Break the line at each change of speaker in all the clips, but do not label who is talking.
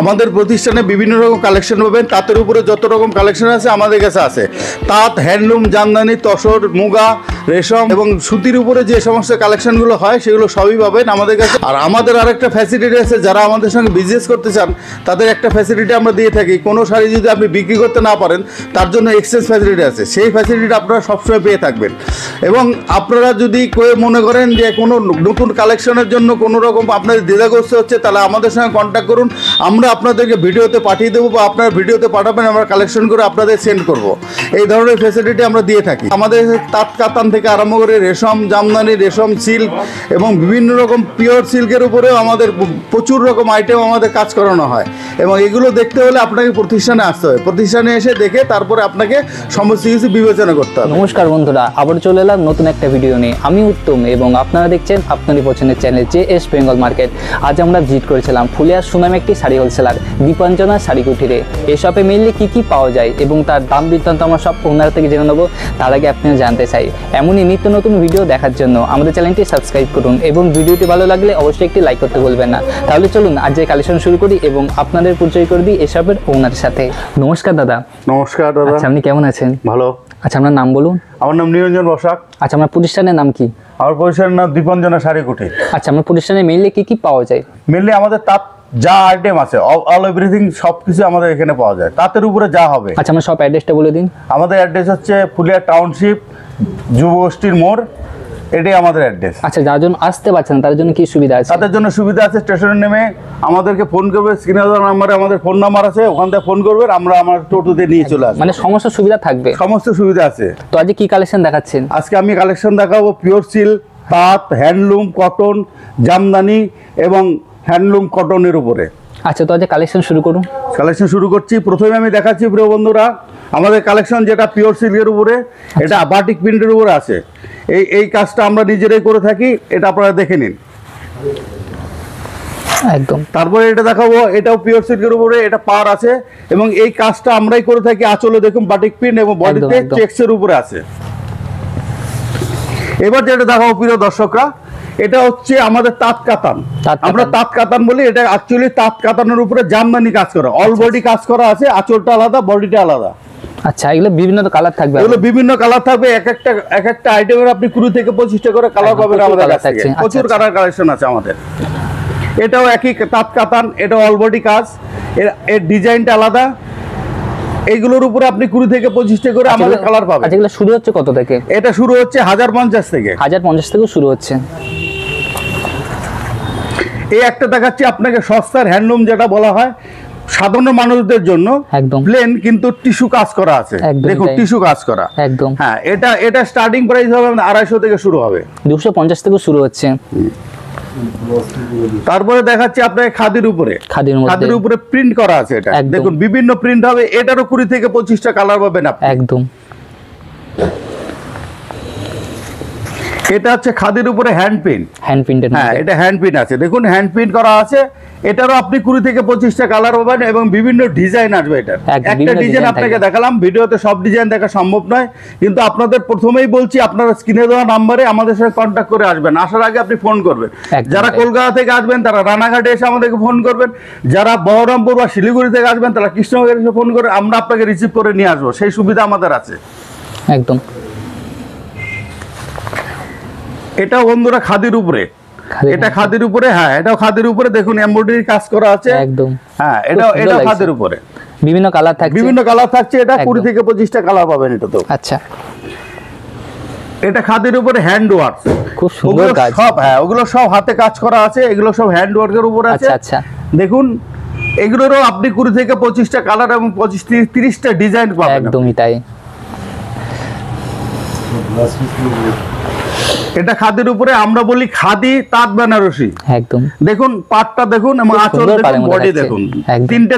আমাদের প্রতিষ্ঠানে বিভিন্ন রকম কালেকশন পাবেন। তাঁতের উপরে যত রকম কালেকশন আছে আমাদের কাছে আছে। তাঁত, হ্যান্ডলুম, জামদানি, তসর, মুগা, রেশম এবং সুতির উপরে যে সমস্ত কালেকশনগুলো হয় সেগুলো সবই পাবেন আমাদের কাছে। আর আমাদের আরেকটা ফ্যাসিলিটি আছে, যারা আমাদের সঙ্গে বিজনেস করতে চান তাদের একটা ফ্যাসিলিটি আমরা দিয়ে থাকি। কোনো শাড়ি যদি আপনি বিক্রি করতে না পারেন তার জন্য এক্সচেঞ্জ ফ্যাসিলিটি আছে, সেই ফ্যাসিলিটি আপনারা সবসময় পেয়ে থাকবেন। এবং আপনারা যদি কেউ মনে করেন যে কোনো নতুন কালেকশনের জন্য কোনো রকম আপনাদের দ্বিধাগ্রস্ত হচ্ছে, তাহলে আমাদের সঙ্গে কন্ট্যাক্ট করুন। আমরা আপনাদেরকে ভিডিওতে পাঠিয়ে দেবো বা আপনারা ভিডিওতে পাঠাবেন, আমরা কালেকশন করে আপনাদের সেন্ড করব। এই ধরনের ফ্যাসিলিটি আমরা দিয়ে থাকি। আমাদের তাঁত কাতান থেকে আরম্ভ করে রেশম, জামদানি, রেশম সিল্ক এবং বিভিন্ন রকম পিওর সিল্কের উপরেও আমাদের প্রচুর রকম আইটেম আমাদের কাজ করানো হয়। এবং এগুলো দেখতে হলে আপনাকে প্রতিষ্ঠানে আসতে হবে। প্রতিষ্ঠানে এসে দেখে তারপরে আপনাকে সমস্ত কিছু বিবেচনা করতে হবে।
নমস্কার বন্ধুরা, আবার চলে এলাম নতুন একটা ভিডিও নিয়ে। আমি উত্তম এবং আপনারা দেখছেন আপনারই পছন্দের চ্যানেল JS বেঙ্গল মার্কেট। আজ আমরা ভিজিট করেছিলাম ফুলিয়ার সুনাম একটি শাড়ি হোলসেলার দীপাঞ্জনা শাড়ি কুটিরে। এই শপে মেনলি কী কী পাওয়া যায় এবং তার দাম বৃত্তান্ত আমরা সব ওনার থেকে জেনে নেবো। তার আগে আপনারা জানতে চাই এমনই নিত্য নতুন ভিডিও দেখার জন্য আমাদের চ্যানেলটি সাবস্ক্রাইব করুন এবং ভিডিওটি ভালো লাগলে অবশ্যই একটি লাইক করতে ভুলবেন না। তাহলে চলুন আজ যে কালেকশন শুরু করি এবং আপনাদের পরিচয় করে দিই এসবের ওনার সাথে। নমস্কার দাদা।
নমস্কার দাদা।
আচ্ছা, আপনি কেমন আছেন?
ভালো।
আচ্ছা, আপনার নাম বলুন।
আমার নাম নিরঞ্জন বসাক।
আচ্ছা, আপনার প্রতিষ্ঠানের নাম কি?
আমার প্রতিষ্ঠানের নাম দীপাঞ্জনা শাড়ি কুটির।
আচ্ছা, আমার প্রতিষ্ঠানে মেনলি কী কী পাওয়া যায়?
মেনলি আমাদের তাঁত যা আইটেম আছে অল এভরিথিং সব কিছু আমাদের এখানে পাওয়া যায়, তাঁতের উপরে যা হবে।
আচ্ছা, আমার সব অ্যাড্রেসটা বলে দিন।
আমাদের অ্যাড্রেস হচ্ছে ফুলিয়া টাউনশিপ, যুবগোষ্ঠীর মোড়, এটাই আমাদের অ্যাড্রেস।
আচ্ছা, যার জন্য আসতে পারছেন তার জন্য কি সুবিধা আছে?
তাদের জন্য সুবিধা আছে, স্টেশনে নেমে আমাদেরকে ফোন করবে, স্ক্রিনে দেওয়া নাম্বারে আমাদের ফোন নাম্বার আছে, ওখান থেকে ফোন করবেন, আমরা আমার টোটোতে নিয়ে চলে আসবো।
মানে সমস্ত সুবিধা থাকবে?
সমস্ত সুবিধা আছে।
তো আজকে কি কালেকশন দেখাচ্ছেন?
আজকে আমি কালেকশন দেখাবো পিওর সিল্ক, তাঁত, হ্যান্ডলুম, কটন, জামদানি এবং হ্যান্ডলুম কটনের উপরে।
আচ্ছা, তো আজকে কালেকশন শুরু করুন।
কালেকশন শুরু করছি। প্রথমে আমি দেখাচ্ছি প্রিয় বন্ধুরা আমাদের কালেকশন যেটা পিওর সিল্কের উপরে, এটা বাটিক প্রিন্টের উপরে আছে। এই কাজটা আমরা নিজেরাই করে থাকি, এটা আপনারা দেখে নিন
একদম।
তারপরে এটা দেখাবো, এটাও পিওর সিল্কের উপরে, এটা পার আছে এবং এই কাজটা আমরাই করে থাকি। আঁচলে দেখুন বাটিক প্রিন্ট এবং বডিতে চেকসের উপরে আছে। এবার যেটা দেখাবো প্রিয় দর্শকরা, এটা হচ্ছে আমাদের তাঁত কাতান। আমরা তাঁত কাতান বলি, এটা অ্যাকচুয়ালি তাঁত কাতানের উপরে জামদানি কাজ করা, অল বডি কাজ করা আছে, আঁচলটা আলাদা, বডিটা আলাদা।
আচ্ছা, এগুলো বিভিন্ন কালার থাকবে?
এগুলো বিভিন্ন কালার থাকবে। এক একটা আইটেমের আপনি 20 থেকে 25টা করে কালার পাবেন আমাদের কাছে। প্রচুর কালার কালেকশন আছে আমাদের। এটাও একই তাঁত কাতান, এটা অল বডি কাজ, এর ডিজাইনটা আলাদা। এইগুলোর উপরে আপনি 20 থেকে 25টা করে আমাদের কালার পাবেন।
আচ্ছা, এগুলো শুরু হচ্ছে কত থেকে?
এটা শুরু হচ্ছে 1050 থেকে।
1050 থেকে শুরু হচ্ছে।
এই একটা দেখাচ্ছি আপনাকে সস্তার হ্যান্ডলুম, যেটা বলা হয় সাধারণ মানুষদের জন্য, একদম প্লেন কিন্তু টিস্যু কাজ করা আছে। দেখুন টিস্যু কাজ করা একদম। হ্যাঁ, এটা স্টার্টিং প্রাইস হবে 250 থেকে শুরু হবে,
250 থেকে শুরু হচ্ছে।
তারপরে দেখাচ্ছি আপনাকে খাদির উপরে। খাদির উপরে প্রিন্ট করা আছে। এটা দেখুন বিভিন্ন প্রিন্ট হবে, এটারও 20 থেকে 25টা কালার পাবেন আপনি
একদম।
এটা হচ্ছে খাদির উপরে হ্যান্ড প্রিন্ট। হ্যাঁ, এটা হ্যান্ড প্রিন্ট আছে, দেখুন হ্যান্ড প্রিন্ট করা আছে। এটারও আপনি 20 থেকে 25টা কালার পাবেন এবং বিভিন্ন ডিজাইন আসবে। এটা একটা ডিজাইন আপনাকে দেখালাম, ভিডিওতে সব ডিজাইন দেখা সম্ভব নয়, কিন্তু আপনাদের প্রথমেই বলছি আপনারা স্ক্রিনে দেওয়া নাম্বারে আমাদের সাথে কন্ট্যাক্ট করে আসবেন। আসার আগে আপনি ফোন করবেন। যারা কলকাতা থেকে আসবেন তারা রানাঘাটে এসে আমাদেরকে ফোন করবেন, যারা বহরমপুর বা শিলিগুড়ি থেকে আসবেন তারা কৃষ্ণনগরে এসে ফোন করে আমরা আপনাকে রিসিভ করে নিয়ে আসবো, সেই সুবিধা আমাদের আছে
একদম।
এটা বন্ধুরা খাদির উপরে, এটা খাদির উপরে। হ্যাঁ, এটাও খাদির উপরে, দেখুন এমব্রয়ডারি কাজ করা আছে একদম। হ্যাঁ, এটা খাদির উপরে,
বিভিন্ন কালার
থাকছে। এটা 20 থেকে 25টা কালার পাবেন এটা তো।
আচ্ছা,
এটা খাদির উপরে হ্যান্ড ওয়ার্ক,
খুব সুন্দর কাজ
সব। হ্যাঁ, ওগুলো সব হাতে কাজ করা আছে, এগুলো সব হ্যান্ড ওয়ার্কের উপরে আছে।
আচ্ছা,
দেখুন এগুলোরও আপনি 20 থেকে 25টা কালার এবং 25-30টা ডিজাইন পাবেন।
একদমই তাই।
এটা খাদির উপরে, আমরা বলি খাদি তাঁত বেনারসি একদম। দেখুন পাটটা দেখুন এবং আঁচল দেখুন, বডি দেখুন,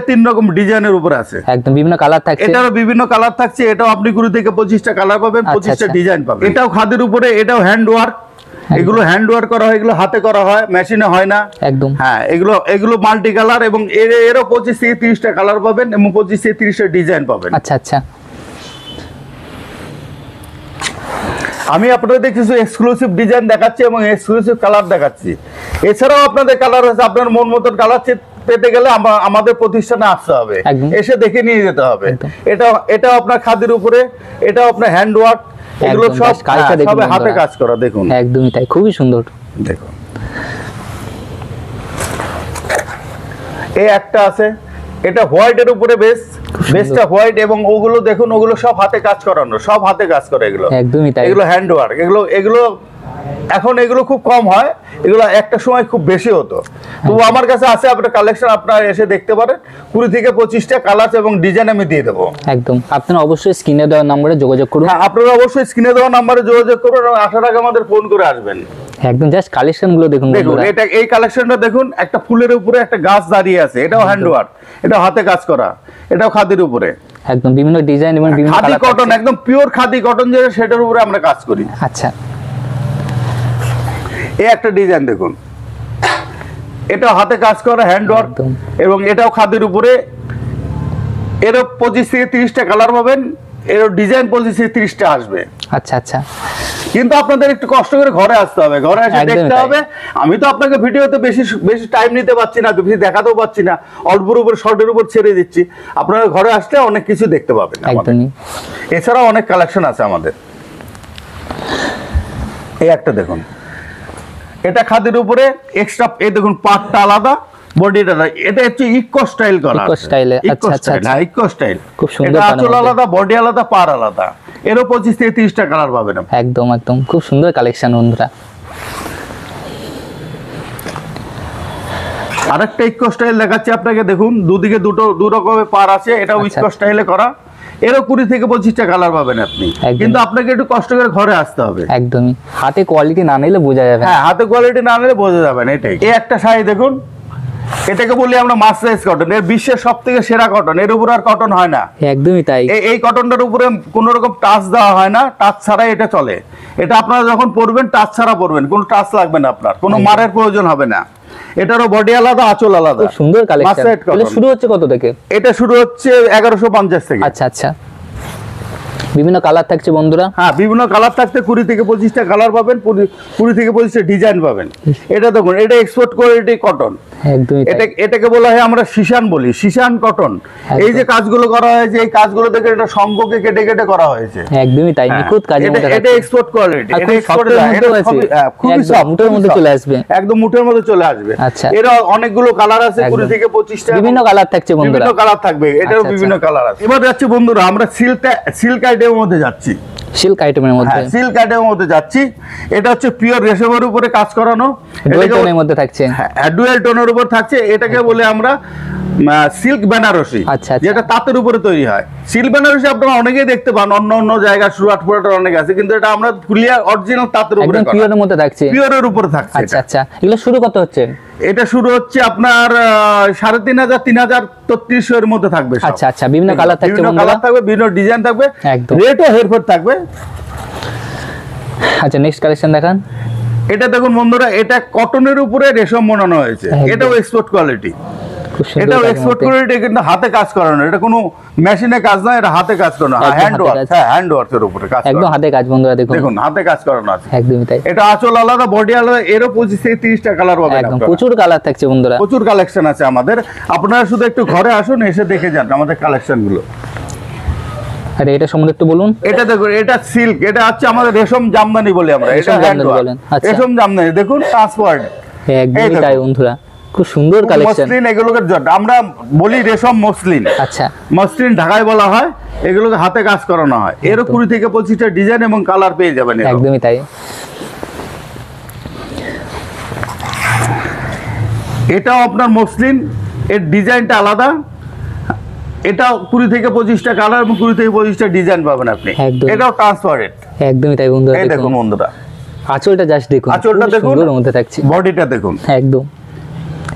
3 রকম ডিজাইনের উপরে আছে একদম। বিভিন্ন কালার থাকছে, এটারও বিভিন্ন কালার থাকছে। এটাও আপনি 20 থেকে 25টা কালার পাবেন, 25টা ডিজাইন পাবেন। এটাও খাদির উপরে, এটাও হ্যান্ড ওয়ার্ক। এগুলো হ্যান্ড ওয়ার্ক করা হয়, এগুলো হাতে করা হয়, মেশিনে হয় না একদম। হ্যাঁ, এগুলো মাল্টি কালার এবং এরও 25 থেকে 30টা কালার পাবেন এবং 25 থেকে 30টা ডিজাইন পাবেন।
আচ্ছা,
আমি আপনাদের কিছু এক্সক্লুসিভ ডিজাইন দেখাচ্ছি এবং এক্সক্লুসিভ কালার দেখাচ্ছি। এছাড়াও আপনাদের কালার আছে, আপনার মন মতন কালার পেতে গেলে আমাদের প্রতিষ্ঠানে আসতে হবে,
একদম।
এসে দেখে নিয়ে যেতে হবে।
একদম।
এটা আপনার খাদির উপরে, এটা আপনার হ্যান্ড ওয়ার্ক, এগুলো
একদম,
সব
বেশ কাজটা দেখুন
সবে হাতে
বন্ধুরা।
কাজ করা। দেখুন
একদমই তাই, খুবই সুন্দর।
দেখুন এই একটা আছে, এটা হোয়াইটের উপরে বেসটা হোয়াইট, এবং ওগুলো দেখুন, ওগুলো সব হাতে কাজ করানো, সব হাতে কাজ করে এগুলো।
একদমই তাই।
এগুলো হ্যান্ড ওয়ার্ক, এগুলো এখন এগুলো খুব কম হয়, এগুলো একটা সময় খুব বেশি হতো। তো আমার কাছে আছে আপনার কালেকশন, আপনারা এসে দেখতে পারেন। 20 থেকে 25টা কালার এবং ডিজাইন আমি দিয়ে দেবো।
একদম, আপনারা অবশ্যই স্ক্রিনে দেওয়া নম্বরে যোগাযোগ করুন।
হ্যাঁ, আপনারা অবশ্যই স্ক্রিনে দেওয়া নাম্বারে যোগাযোগ করুন এবং আসার আগে আমাদের ফোন করে আসবেন।
একদম, জাস্ট কালেকশন গুলো দেখুন
দেখুন
বন্ধুরা।
এটা, এই কালেকশনটা দেখুন, একটা ফুলের উপরে একটা গাছ দাঁড়িয়ে আছে, এটাও হ্যান্ড ওয়ার্ক, এটাও হাতে কাজ করা, এটাও খাদির উপরে।
একদম বিভিন্ন ডিজাইন এবং বিভিন্ন
খাদি
কালার
কটন, একদম পিওর খাদি কটন, যেটা সেটার উপরে আমরা কাজ করি।
আচ্ছা,
এই একটা ডিজাইন দেখুন, এটাও হাতে কাজ করা, হ্যান্ড ওয়ার্ক,
একদম।
এবং এটাও খাদির উপরে। এরও 25 থেকে 30টা কালার পাবেন, এরও ডিজাইন 25 থেকে 30টা আসবে।
আচ্ছা আচ্ছা,
কিন্তু আপনাদের একটু কষ্ট করে ঘরে আসতে হবে, ঘরে এসে
একদমই
দেখতে
তাই।
হবে। আমি তো আপনাকে ভিডিওতে বেশি বেশি টাইম নিতে পারছি না, বেশি দেখাতেও পারছি না, অল্পের উপর শর্টের উপর ছেড়ে দিচ্ছি। আপনারা ঘরে আসলে অনেক কিছু দেখতে পাবেন আমাদের।
একদমই।
এছাড়াও অনেক কালেকশন আছে আমাদের। এই একটা দেখুন, এটা খাদির উপরে এক্সট্রা, এই দেখুন পাটটা আলাদা, বডিটা আলাদা। এটা হচ্ছে ইকো স্টাইল করা,
ইকো স্টাইলে, আচ্ছা আচ্ছা আচ্ছা।
হ্যাঁ ইকো স্টাইল।
খুব সুন্দর
এটা
পাড়ের
আঁচল
মধ্যে।
আলাদা, বডি আলাদা, পার আলাদা। এরও 25 থেকে 30টা কালার পাবেন আপনি।
একদম একদম, খুব সুন্দর কালেকশন বন্ধুরা।
আরেকটা ইকো স্টাইল দেখাচ্ছি আপনাকে, দেখুন দুদিকে দু রকমের পার আছে, এটাও
আচ্ছা।
ইকো স্টাইলে করা। এরও 20 থেকে 25টা কালার পাবেন আপনি,
একদম।
কিন্তু আপনাকে একটু কষ্ট করে ঘরে আসতে হবে।
একদমই, হাতে কোয়ালিটি না নিলে বোঝা যাবে না।
হ্যাঁ, হাতে কোয়ালিটি না নিলে বোঝা যাবে না। এটাই এই একটা শাড়ি দেখুন, এটাকে বলি আমরা মার্সারাইজ কটন, এর বিশ্বের সব থেকে সেরা কটন, এর উপর আর কটন হয় না।
একদমই তাই।
এই কটনটার উপরে কোনো রকম টাচ দেওয়া হয় না, টাচ ছাড়াই এটা চলে। এটা আপনারা যখন পরবেন টাচ ছাড়া পরবেন, কোনো টাচ লাগবে না আপনার, কোনো মারের প্রয়োজন হবে না। এটারও বডি আলাদা, আঁচল আলাদা।
খুব সুন্দর কালেকশন।
মার্সারাইজ
এটা
কটন।
শুরু হচ্ছে কত থেকে?
এটা শুরু হচ্ছে 1150 থেকে।
আচ্ছা আচ্ছা, বিভিন্ন কালার থাকছে বন্ধুরা।
হ্যাঁ, বিভিন্ন কালার থাকতে 20 থেকে 25টা কালার পাবেন, 20 থেকে 25টা ডিজাইন পাবেন। এটা দেখুন, এটা এক্সপোর্ট কোয়ালিটি কটন।
একদমই তাই।
এটাকে বলা হয় আমরা শিশান বলি, শিশান কটন। এই যে কাজগুলো করা হয়েছে, এই কাজগুলো দেখে এটা শঙ্ককে কেটে কেটে করা হয়েছে।
একদমই তাই, নিখুঁত কাজের মধ্যে
এটা
থাকছে।
এক্সপোর্ট কোয়ালিটি,
আর
এটা
খুব
এক্সপোর্ট
সফটের মধ্যেও আছে। একদম মুঠের মধ্যে চলে আসবে।
একদম মুঠের মধ্যে চলে আসবে।
আচ্ছা।
এর অনেকগুলো কালার আছে, 20
একদম।
থেকে 25টা
বিভিন্ন কালার থাকছে বন্ধুরা।
বিভিন্ন কালার থাকবে, এটারও
আচ্ছা,
বিভিন্ন কালার আছে। এবার যাচ্ছি বন্ধুরা, আমরা সিল্ক আইটেমের মধ্যে যাচ্ছি।
সিল্ক আইটেমের মধ্যে,
হ্যাঁ, সিল্ক আইটেমের মধ্যে যাচ্ছি। এটা হচ্ছে পিওর রেশমের উপরে কাজ করানো,
ডুয়েল টোনের মধ্যে থাকছে।
ডুয়েল টোনের উপর থাকছে। এটাকে বলে আমরা সিল্ক বেনারসি,
আচ্ছা, আচ্ছা।
যেটা তাঁতের উপরে তৈরি হয়। সিল্ক বেনারসি আপনারা অনেকেই দেখতে পান, অন্য জায়গায় সুরাট ফুরাটের অনেক আছে, কিন্তু এটা আমরা ফুলিয়া অরিজিনাল তাঁতের উপরে
একদম পিওরের মধ্যে থাকছে।
পিওরের উপরে থাকছে।
আচ্ছা
এটা।
আচ্ছা, এগুলো শুরু কত হচ্ছে?
এটা শুরু হচ্ছে আপনার 3500, 3000, এর মধ্যে থাকবে সব।
আচ্ছা আচ্ছা, বিভিন্ন কালার থাকছে
বিভিন্ন
বন্ধুরা।
কালার থাকবে, বিভিন্ন ডিজাইন থাকবে,
একদম।
রেটও হেরফের থাকবে।
আচ্ছা, নেক্সট কালেকশন দেখান।
এটা দেখুন বন্ধুরা, এটা কটনের উপরে রেশম বোনানো হয়েছে,
একদম।
এটাও এক্সপোর্ট কোয়ালিটি।
খুব সুন্দর
এটাও
কাজের
এক্সপোর্ট
মধ্যে।
কোয়ালিটি, কিন্তু হাতে কাজ করানো, এটা কোনো মেশিনে কাজ নয়, এটা হাতে কাজ করানো,
একদম
হ্যান্ড
হাতে
ওয়ার্ক।
কাজ।
হ্যাঁ, হ্যান্ড ওয়ার্কের উপরে কাজ
একদম
করানো।
হাতে কাজ বন্ধুরা, দেখুন
দেখুন হাতে কাজ করানো আছে।
একদমই তাই।
এটা আঁচল আলাদা, বডি আলাদা, এরও 25 থেকে 30টা কালার পাবেন
একদম
আপনারা।
প্রচুর কালার থাকছে বন্ধুরা।
প্রচুর কালেকশন আছে আমাদের, আপনারা শুধু একটু ঘরে আসুন, এসে দেখে যান আমাদের কালেকশন গুলো।
আরে এটা সম্বন্ধে একটু বলুন।
এটা দেখুন, এটা সিল্ক, এটা হচ্ছে আমাদের রেশম জামদানি বলি আমরা, এটা
রেশম
হ্যান্ড
জামদানি
ওয়ার্ক।
বলেন, আচ্ছা।
রেশম জামদানি দেখুন, ট্রান্সপারেন্ট।
একদমই
দেখুন।
তাই বন্ধুরা, খুব সুন্দর কালেকশন।
মসলিন, এগুলোকে আমরা বলি রেশম মসলিন।
আচ্ছা,
মসলিন ঢাকায় বলা হয়, এগুলোকে হাতে কাজ করানো হয়। এরও 20 থেকে 25টা ডিজাইন এবং কালার পেয়ে যাবেন।
একদমই তাই।
এটাও আপনার মসলিন, এর ডিজাইনটা আলাদা। এটা 20 থেকে 25টা কালার এবং 20 থেকে 25টা ডিজাইন পাবেন আপনি।
একদম।
এটাও ট্রান্সপারেন্ট।
একদমই তাই বন্ধুরা,
এই দেখুন
দেখুন
বন্ধুরা,
আঁচলটা জাস্ট দেখুন,
আঁচলটা
খুব
দেখুন,
সুন্দর মধ্যে থাকছে।
বডিটা দেখুন।
একদম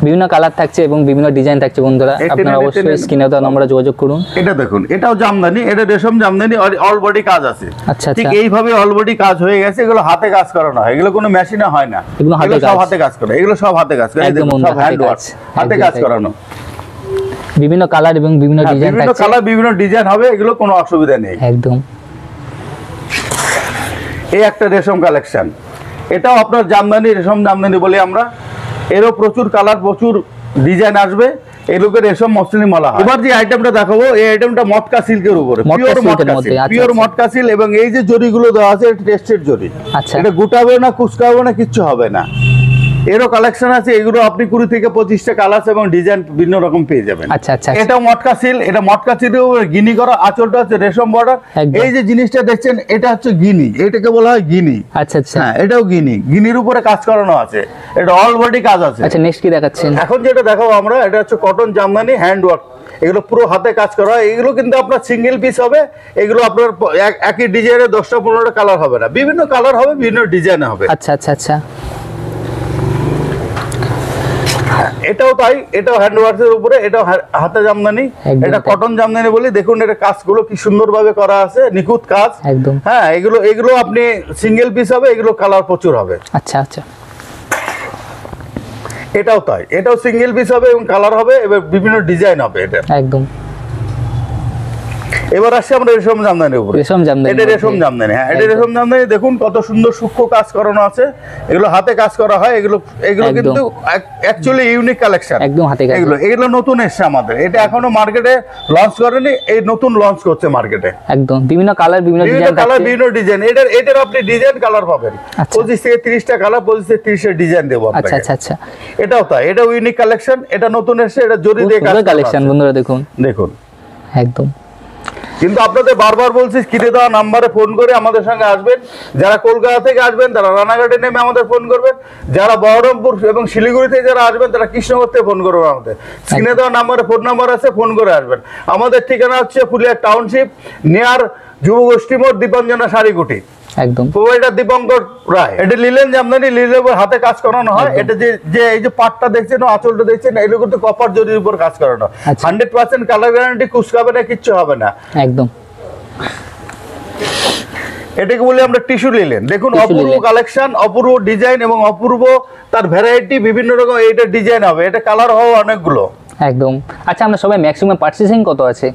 বিভিন্ন কালার থাকছে এবং বিভিন্ন ডিজাইন থাকছে বন্ধুরা।
এই
আপনারা
টেনে
অবশ্যই
টেনে
স্ক্রিনে দেওয়া নম্বরে যোগাযোগ করুন।
এটা দেখুন, এটাও জামদানি, এটা রেশম জামদানি, অল বডি কাজ আছে।
আচ্ছা,
ঠিক
আচ্ছা।
এইভাবে অল বডি কাজ হয়ে গেছে। এগুলো হাতে কাজ করানো হয়, এগুলো কোনো মেশিনে হয় না,
এগুলো হাতে
সব
কাজ।
হাতে কাজ করে, এগুলো সব হাতে কাজ করে। এই
একদম
দেখুন,
বন্ধুরা,
সব
হাতে
হ্যান্ড ওয়ার্ক,
কাজ।
হাতে
একদম
কাজ
তাই।
করানো।
বিভিন্ন কালার এবং বিভিন্ন
হ্যাঁ,
ডিজাইন
বিভিন্ন
থাকছে।
কালার, বিভিন্ন ডিজাইন হবে, এগুলো কোনো অসুবিধা নেই।
একদম
এই একটা রেশম কালেকশন, এটাও আপনার জামদানি, রেশম জামদানি বলি আমরা। এরও প্রচুর কালার, প্রচুর ডিজাইন আসবে, এগুলোকে রেশম মসলিন বলা হয়। এবার যে আইটেমটা দেখাবো, এই আইটেমটা মটকা সিল্কের উপরে,
মটকা
পিওর
সিল্কের
মটকা
মধ্যে,
সিল্ক,
আচ্ছা,
পিওর
আচ্ছা।
মটকা সিল্ক। এবং এই যে জরিগুলো দেওয়া আছে এটা টেস্টেড জরি,
আচ্ছা।
এটা গুটাবে না, কুচকাবে না, কিচ্ছু হবে না। এরও কালেকশন আছে, এগুলো আপনি 20 থেকে 25টা কালার এবং ডিজাইন বিভিন্ন রকম পেয়ে যাবেন।
আচ্ছা আচ্ছা
এটা মটকা সিল, এটা মটকা সিলের উপরে গিনি করা, আঁচলটা হচ্ছে রেশম বর্ডার।
একদম।
এই যে জিনিসটা দেখছেন এটা হচ্ছে গিনি, এটাকে বলা হয় গিনি।
আচ্ছা আচ্ছা
হ্যাঁ, এটাও গিনি, গিনির উপরে কাজ করানো আছে, এটা অল বডি কাজ আছে।
আচ্ছা, নেক্সট কি দেখাচ্ছেন?
এখন যেটা দেখাবো আমরা, এটা হচ্ছে কটন জামদানি হ্যান্ড ওয়ার্ক, এগুলো পুরো হাতে কাজ করা হয়। এগুলো কিন্তু আপনার সিঙ্গেল পিস হবে, এগুলো আপনার একই ডিজাইনে 10টা 15টা কালার হবে না, বিভিন্ন কালার হবে, বিভিন্ন ডিজাইনে হবে।
আচ্ছা আচ্ছা আচ্ছা,
এটাও তাই, এটাও হ্যান্ড ওয়ার্কের উপরে, এটাও হাতে জামদানি,
একদম
এটা
তাই।
কটন জামদানি বলি। দেখুন এটা কাজগুলো কি সুন্দরভাবে করা আছে, নিখুঁত কাজ
একদম।
হ্যাঁ। এগুলো আপনি সিঙ্গেল পিস হবে, এগুলো কালার প্রচুর হবে।
আচ্ছা আচ্ছা,
এটাও তাই, এটাও সিঙ্গেল পিস হবে এবং কালার হবে, এবার বিভিন্ন ডিজাইন হবে এটা।
একদম।
এবার আসছি আমরা রেশম জামদানির উপরে।
রেশম জামদানি,
এটা রেশম জামদানি, হ্যাঁ এটা
একদম।
রেশম জামদানি। দেখুন কত সুন্দর সূক্ষ্ম কাজ করানো আছে, এগুলো হাতে কাজ করা হয়। এগুলো
একদম।
কিন্তু অ্যাকচুয়ালি ইউনিক কালেকশন,
একদম হাতে কাজ।
এগুলো নতুন এসছে আমাদের, এটা এখনো মার্কেটে লঞ্চ করেনি, এই নতুন লঞ্চ করছে মার্কেটে।
একদম, বিভিন্ন কালার, বিভিন্ন
বিভিন্ন
ডিজাইন
কালার,
থাকছে।
বিভিন্ন ডিজাইন। এটার আপনি ডিজাইন কালার পাবেন
আচ্ছা।
25 থেকে 30টা কালার, 25 থেকে 30টা ডিজাইন দেবো
আচ্ছা
আপনাকে।
আচ্ছা আচ্ছা,
এটাও তাই, এটাও ইউনিক কালেকশন, এটা নতুন এসছে, এটা জরি দিয়ে কাজ করা
কালেকশন
আছে।
বন্ধুরা দেখুন,
দেখুন
একদম।
কিন্তু আপনাদের বারবার বলছি স্ক্রিনে দেওয়া নাম্বারে ফোন করে আমাদের সঙ্গে আসবেন। যারা কলকাতা থেকে আসবেন তারা রানাঘাটে নেমে আমাদের ফোন করবেন, যারা বহরমপুর এবং শিলিগুড়ি থেকে যারা আসবেন তারা কৃষ্ণনগর থেকে ফোন করবেন আমাদের। স্ক্রিনে দেওয়া নাম্বারে ফোন নাম্বার আছে, ফোন করে আসবেন। আমাদের ঠিকানা হচ্ছে ফুলিয়া টাউনশিপ, নিয়ার যুব গোষ্ঠী মোড়, দীপাঞ্জনা শাড়িকুটি।
একদম।
প্রোভাইডার দীপঙ্কর রায়। এটা লিলেন জামদানি, লিলের উপর হাতে কাজ করানো হয়। এটা যে এই যে পাটটা দেখছেন, আঁচলটা দেখছেন, এগুলো কিন্তু কপার জরির উপর কাজ করানো।
আচ্ছা।
100% কালার গ্যারান্টি, কুচকাবে না, কিচ্ছু হবে না।
একদম।
এটাকে বলি আমরা টিস্যু লিলেন। দেখুন
টিস্যু
অপূর্ব
লিলেন।
কালেকশন, অপূর্ব ডিজাইন এবং অপূর্ব তার ভ্যারাইটি, বিভিন্ন রকম এইটা ডিজাইন হবে, এটা কালার হবে অনেকগুলো।
একদম। আচ্ছা, আমরা সবাই ম্যাক্সিমাম পারচেজিং কত আছে?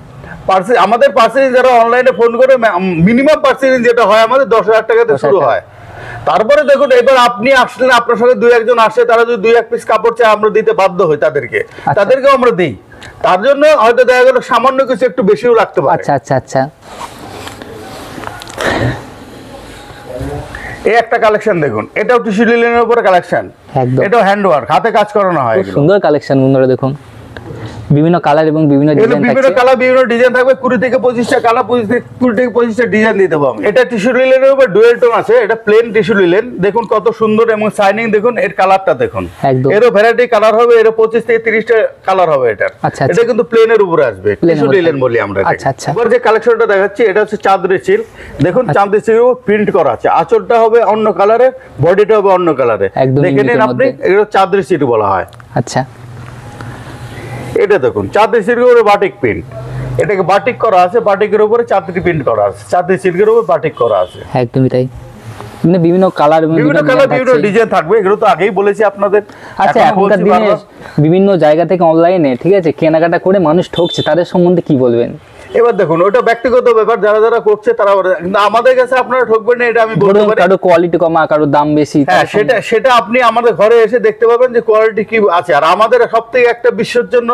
আমাদের পার্সেল যারা অনলাইনে ফোন করে, মিনিমাম পার্সেলিং যেটা হয় আমাদের 10,000 টাকাতে
10,000
শুরু
টাকা।
হয়। তারপরে দেখুন এবার আপনি আসলেন, আপনার সঙ্গে 2-1 জন আসে, তারা যদি 2-1 পিস কাপড় চায় আমরা দিতে বাধ্য হই তাদেরকেও আমরা দিই। তার জন্য হয়তো দেখা গেল সামান্য কিছু একটু বেশিও লাগতে পারে।
আচ্ছা আচ্ছা আচ্ছা,
এই একটা কালেকশন দেখুন, এটাও টিস্যু লিলেনের উপরে কালেকশন,
একদম।
এটাও হ্যান্ড ওয়ার্ক, হাতে কাজ করানো হয়।
খুব সুন্দর কালেকশন বন্ধুরা দেখুন, বিভিন্ন কালার এবং বিভিন্ন
এগুলো
ডিজাইন
বিভিন্ন
থাকছে।
কালার, বিভিন্ন ডিজাইন থাকবে। 20 থেকে 25টা কালার, 20 থেকে 25টা ডিজাইন দিয়ে দেবো আমি। এটা টিস্যু লিলেনের উপর ডুয়েল টোন আছে, এটা প্লেন টিস্যু লিলেন। দেখুন কত সুন্দর এবং শাইনিং, দেখুন এর কালারটা দেখুন।
একদম।
এরও ভ্যারাইটি কালার হবে, এরও 25 থেকে 30টা কালার হবে এটার।
আচ্ছা, আচ্ছা।
এটা কিন্তু প্লেনের উপরে আসবে,
প্লেনের
টিস্যু
উপরে
লিলেন বলি আমরা এটাকে।
আচ্ছা, আচ্ছা।
এবার যে কালেকশনটা দেখাচ্ছি এটা হচ্ছে চাঁদরি সিল্ক। দেখুন চাঁদরি সিল্ক প্রিন্ট করা আছে, আঁচলটা হবে অন্য কালারে, বডিটা হবে অন্য কালারে।
একদম
দেখে নিন
ইউনিকের
আপনি,
মধ্যে।
এগুলো চাঁদরি সিল্ক বলা হয়।
আচ্ছা,
এটা দেখুন চাঁদনি সিল্কের উপরে বাটিক প্রিন্ট, এটাকে বাটিক করা আছে, বাটিকের উপরে চাঁদনি প্রিন্ট করা আছে, চাঁদনি সিল্কের উপরে বাটিক করা আছে।
একদমই তাই, মানে বিভিন্ন কালার এবং
বিভিন্ন
ডিজাইন
কালার, বিভিন্ন
থাকছে।
ডিজাইন থাকবে, এগুলো তো আগেই বলেছি আপনাদের।
আচ্ছা,
এখনো
এখনকার
বলছি
দিনে
বারবার।
বিভিন্ন জায়গা থেকে অনলাইনে, ঠিক আছে, কেনাকাটা করে মানুষ ঠকছে, তাদের সম্বন্ধে কি বলবেন?
এবার দেখুন ওটা ব্যক্তিগত ব্যাপার, যারা যারা করছে তারা কিন্তু আমাদের কাছে আপনারা ঠকবেন না, এটা আমি বলতে
ধরুন
পারি।
কারো কোয়ালিটি কমা, কারো দাম বেশি,
হ্যাঁ,
তার
সেটা আপনি আমাদের ঘরে এসে দেখতে পাবেন যে কোয়ালিটি কি আছে। আর আমাদের সবথেকে একটা বিশ্বের জন্য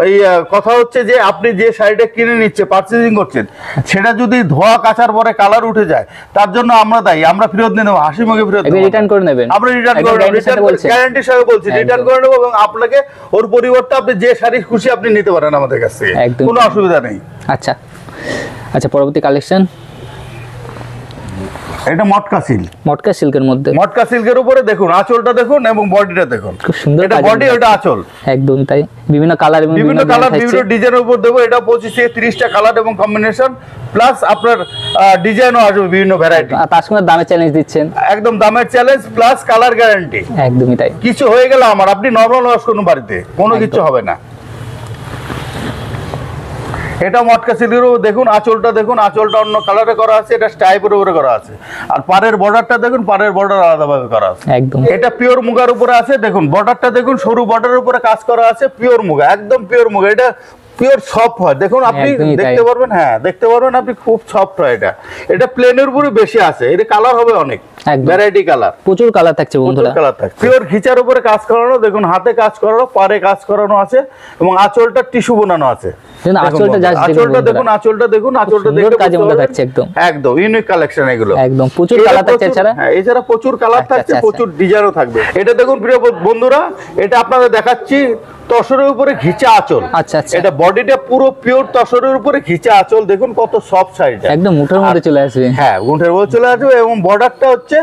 এই কথা হচ্ছে যে আপনি যে শাড়িটা কিনে নিচ্ছে, পারচেজিং করছেন, সেটা যদি ধোয়া কাচার পরে কালার উঠে যায়, তার জন্য আমরা দায়ী, আমরা ফেরত নিয়ে নেবো, হাসি মুখে ফেরত নেবো।
রিটার্ন করে নেবেন,
আমরা রিটার্ন করে নেবো, গ্যারান্টির সাথে বলছি, রিটার্ন করে নেবো এবং আপনাকে ওর পরিবর্তে আপনি যে শাড়ি খুশি আপনি নিতে পারেন আমাদের কাছ থেকে,
একদম।
কোনো অসুবিধা নেই।
আচ্ছা আচ্ছা, পরবর্তী কালেকশন
এটা মটকা সিল্ক,
মটকা সিল্কের মধ্যে।
মটকা সিল্কের উপরে দেখুন আঁচলটা দেখুন এবং বডিটা দেখুন,
খুব সুন্দর
এটা
কাজের
বডি,
কাজ।
ওটা আঁচল।
একদম তাই, বিভিন্ন কালার এবং
বিভিন্ন কালার,
ডিজাইন
বিভিন্ন
থাকছে।
ডিজাইনের উপর দেবো। এটা 25 থেকে 30টা কালার এবং কম্বিনেশন, প্লাস আপনার ডিজাইনও আসবে বিভিন্ন ভ্যারাইটি।
আর তার সঙ্গে দামে চ্যালেঞ্জ দিচ্ছেন।
একদম দামের চ্যালেঞ্জ প্লাস কালার গ্যারান্টি।
একদমই তাই,
কিছু হয়ে গেলে আমার, আপনি নরমাল ওয়াশ করুন বাড়িতে, কোনো কিছু হবে না। এটা মটকা সিল্কের উপর দেখুন, আঁচলটা দেখুন, আঁচলটা অন্য কালারে করা আছে, এটা স্টাইপের উপরে করা আছে। আর পাড়ের বর্ডারটা দেখুন, পাড়ের বর্ডার আলাদাভাবে করা আছে।
একদম।
এটা পিওর মুগার উপরে আছে, দেখুন বর্ডারটা দেখুন, সরু বর্ডারের উপরে কাজ করা আছে, পিওর মুগা, একদম পিওর মুগা। এটা পিওর সফট হয়, দেখুন আপনি
একদমই তাই।
দেখতে পারবেন, হ্যাঁ দেখতে পারবেন আপনি, খুব সফট হয় এটা। এটা প্লেনের উপরে বেশি আছে, এটা কালার হবে অনেক,
একদম।
ভ্যারাইটি কালার,
প্রচুর কালার থাকছে বন্ধুরা।
কালার থাকে। পিওর ঘিচার উপরে কাজ করানো, দেখুন হাতে কাজ করানো, পারে কাজ করানো আছে এবং আঁচলটা টিস্যু বানানো আছে।
দেখুন আঁচলটা just দেখুন
আঁচলটা
বন্ধুরা।
দেখুন, আঁচলটা দেখুন, আঁচলটা
সুন্দর
দেখতে
কাজের
বুঝতে
মধ্যে
পারবেন।
থাকছে একদম।
একদম ইউনিক কালেকশন এগুলো।
একদম প্রচুর
এটা
কালার থাকছে
প্রচুর-
এছাড়া।
হ্যাঁ, এছাড়া প্রচুর কালার
আচ্ছা,
থাকছে,
আচ্ছা,
প্রচুর ডিজাইনও থাকবে। এটা দেখুন প্রিয় বন্ধুরা, এটা আপনাদের দেখাচ্ছি তসরের উপরে ঘিচা আঁচল।
আচ্ছা, আচ্ছা।
এটা বডিটা পুরো পিওর তসরের উপরে ঘিচা আঁচল, দেখুন কত সফট সাইজ,
একদম মুঠোর মধ্যে চলে আসবে।
হ্যাঁ গুঁঠের মধ্যে চলে আসবে এবং বর্ডারটা হচ্ছে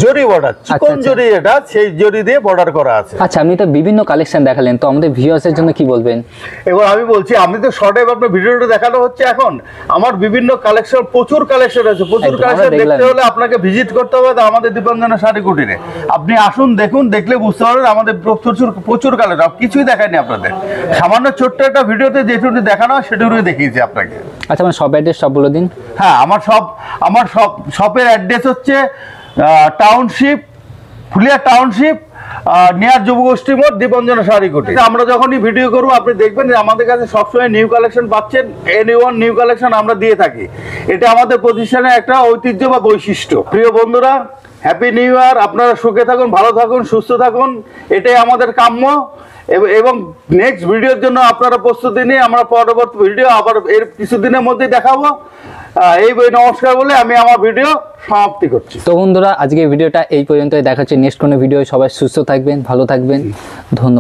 জরি বর্ডার, চিকন
আচ্ছা।
জরি, এটা সেই জরি দিয়ে বর্ডার করা আছে।
আচ্ছা, আপনি তো বিভিন্ন কালেকশন দেখালেন, তো আমাদের ভিউয়ার্সের জন্য কি বলবেন?
এবার আমি বলছি, আপনি তো শর্টে আপনার ভিডিওটা দেখানো হচ্ছে এখন, আমার বিভিন্ন কালেকশন, প্রচুর কালেকশন আছে, প্রচুর
একদম, আমরা
কালেকশন
দেখলাম।
দেখতে হলে আপনাকে ভিজিট করতে হবে আমাদের দীপাঞ্জনা শাড়ি কুটিরে। আপনি আসুন, দেখুন, দেখলে বুঝতে পারবেন আমাদের প্রচুর প্রচুর কালেকশন, কিছুই দেখায়নি আপনাদের, সামান্য ছোট্ট একটা ভিডিওতে যেটুকু দেখানো হয় সেটুকুই দেখিয়েছি আপনাকে।
আচ্ছা, আমার সব অ্যাড্রেস সব বলে দিন।
হ্যাঁ, আমার শপের অ্যাড্রেস হচ্ছে টাউনশিপ, ফুলিয়া টাউনশিপ, নিয়ার যুবগোষ্ঠী মোড়, দীপাঞ্জনা শাড়ি কুটি। আমরা যখনই ভিডিও করবো আপনি দেখবেন যে আমাদের কাছে সবসময় নিউ কালেকশন পাচ্ছেন, এনি1 নিউ কালেকশন আমরা দিয়ে থাকি। এটা আমাদের প্রতিষ্ঠানের একটা ঐতিহ্য বা বৈশিষ্ট্য। প্রিয় বন্ধুরা, হ্যাপি নিউ ইয়ার, আপনারা সুখে থাকুন, ভালো থাকুন, সুস্থ থাকুন, এটাই আমাদের কাম্য। এবং নেক্সট ভিডিওর জন্য আপনারা প্রস্তুতি নিয়ে আমরা পরবর্তী ভিডিও আবার এর কিছুদিনের মধ্যেই দেখাবো। এই নমস্কার বলে আমি আমার ভিডিও সমাপ্তি করছি।
তো বন্ধুরা, আজকে ভিডিওটা এই পর্যন্তই, দেখা হচ্ছে নেক্সট কোনো ভিডিও। সবাই সুস্থ থাকবেন, ভালো থাকবেন, ধন্যবাদ।